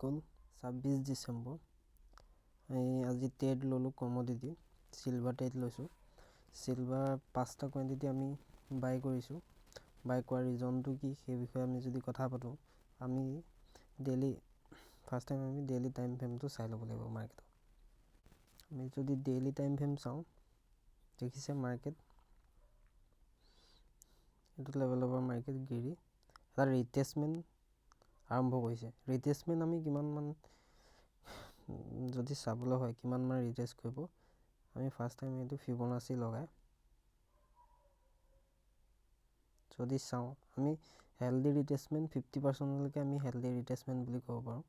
গ'ল 26 ডিচেম্বৰ। আজি ট্ৰেড ল'লোঁ কমোডিটি, চিলভাৰ ট্ৰেড লৈছোঁ। চিলভাৰ 5টা কোৱাণ্টিটি আমি বাই কৰিছোঁ। বাই কৰা ৰিজনটো কি সেই বিষয়ে আমি যদি কথা পাতোঁ, আমি ফাৰ্ষ্ট টাইম আমি ডেইলি টাইম ফ্ৰেমটো চাই ল'ব লাগিব মাৰ্কেটত। আমি যদি ডেইলি টাইম ফ্ৰেম চাওঁ, দেখিছে মাৰ্কেট এইটো লেভেলৰ পৰা মাৰ্কেট গিৰি এটা ৰিট্ৰেচমেণ্ট আৰম্ভ কৰিছে। ৰিট্ৰেচমেণ্ট আমি কিমানমান যদি চাবলৈ হয় কিমানমান ৰিট্ৰেচ কৰিব, আমি ফাৰ্ষ্ট টাইম এইটো ফিবনাচি লগাই যদি চাওঁ, আমি হেল্ডি ৰিট্ৰেচমেণ্ট 50%লৈকে আমি হেল্ডি ৰিট্ৰেচমেণ্ট বুলি ক'ব পাৰোঁ।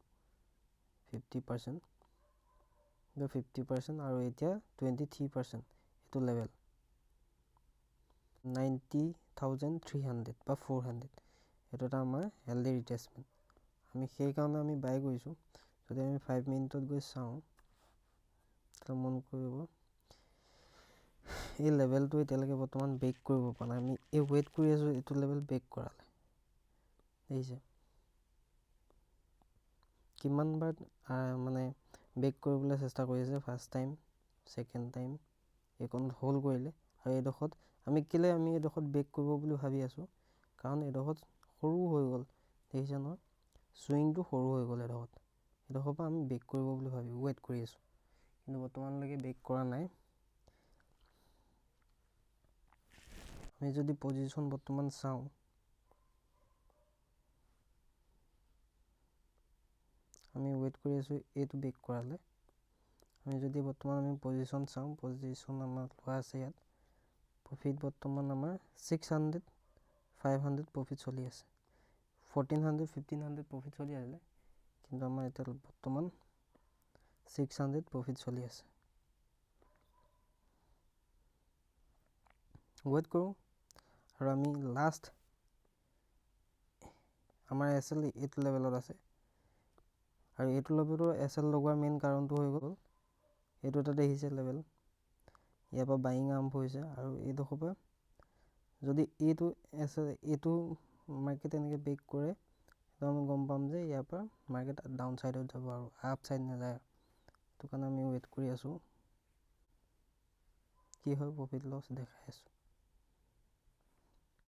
50% আৰু এতিয়া 23% এইটো লেভেল 90,300 বা 400 এইটো এটা আমাৰ হেল্ডি ৰিট্ৰেচমেণ্ট। আমি সেইকাৰণে আমি বাই কৰিছোঁ। যদি আমি 5 মিনিটত গৈ চাওঁ, মন কৰিব এই লেভেলটো এতিয়ালৈকে বৰ্তমান ব্ৰেক কৰিব পৰা নাই। আমি এই ৱেইট কৰি আছোঁ এইটো লেভেল ব্ৰেক কৰালে। দেখিছে কিমানবাৰ মানে ব্ৰেক কৰিবলৈ চেষ্টা কৰিছে। ফাৰ্ষ্ট টাইম, ছেকেণ্ড টাইম এইকণত হোল্ড কৰিলে, আৰু এইডোখৰত আমি এইডোখৰত ব্ৰেক কৰিব বুলি ভাবি আছোঁ, কাৰণ এইডোখৰত সৰু হৈ গ'ল। দেখিছে নহয়, চুইংটো সৰু হৈ গ'ল। এইডোখৰৰ পৰা আমি ব্ৰেক কৰিব বুলি ভাবি ৱেইট কৰি আছোঁ, কিন্তু বৰ্তমানলৈকে ব্ৰেক কৰা নাই। আমি যদি পজিশ্যন বৰ্তমান চাওঁ, আমি ৱেইট কৰি আছোঁ এইটো ব্ৰেক কৰালে। আমি যদি বৰ্তমান পজিশ্যন চাওঁ, পজিশ্যন আমাৰ লোৱা আছে ইয়াত। প্ৰফিট বৰ্তমান আমাৰ 600, 500 প্ৰফিট চলি আছে। 1400, 1500 প্ৰফিট চলি আছিলে, কিন্তু আমাৰ এতিয়া বৰ্তমান 600 প্ৰফিট চলি আছে। ৱেইট কৰোঁ, আৰু আমি লাষ্ট আমাৰ SL এইটো লেভেলত আছে, আৰু এইটো লেভেলৰ SL লগোৱাৰ মেইন কাৰণটো হৈ গ'ল এইটো এটা দেখিছে লেভেল, ইয়াৰ পৰা বাইং আৰম্ভ হৈছে, আৰু এইডোখৰ পৰা যদি এইটো মাৰ্কেট এনেকৈ ব্ৰেক কৰে, আমি গম পাম যে ইয়াৰ পৰা মাৰ্কেট ডাউন ছাইডত যাব আৰু আপ ছাইড নাযায়। সেইটো কাৰণে আমি ৱেইট কৰি আছোঁ, কি হয় প্ৰফিট লছ দেখাই আছোঁ।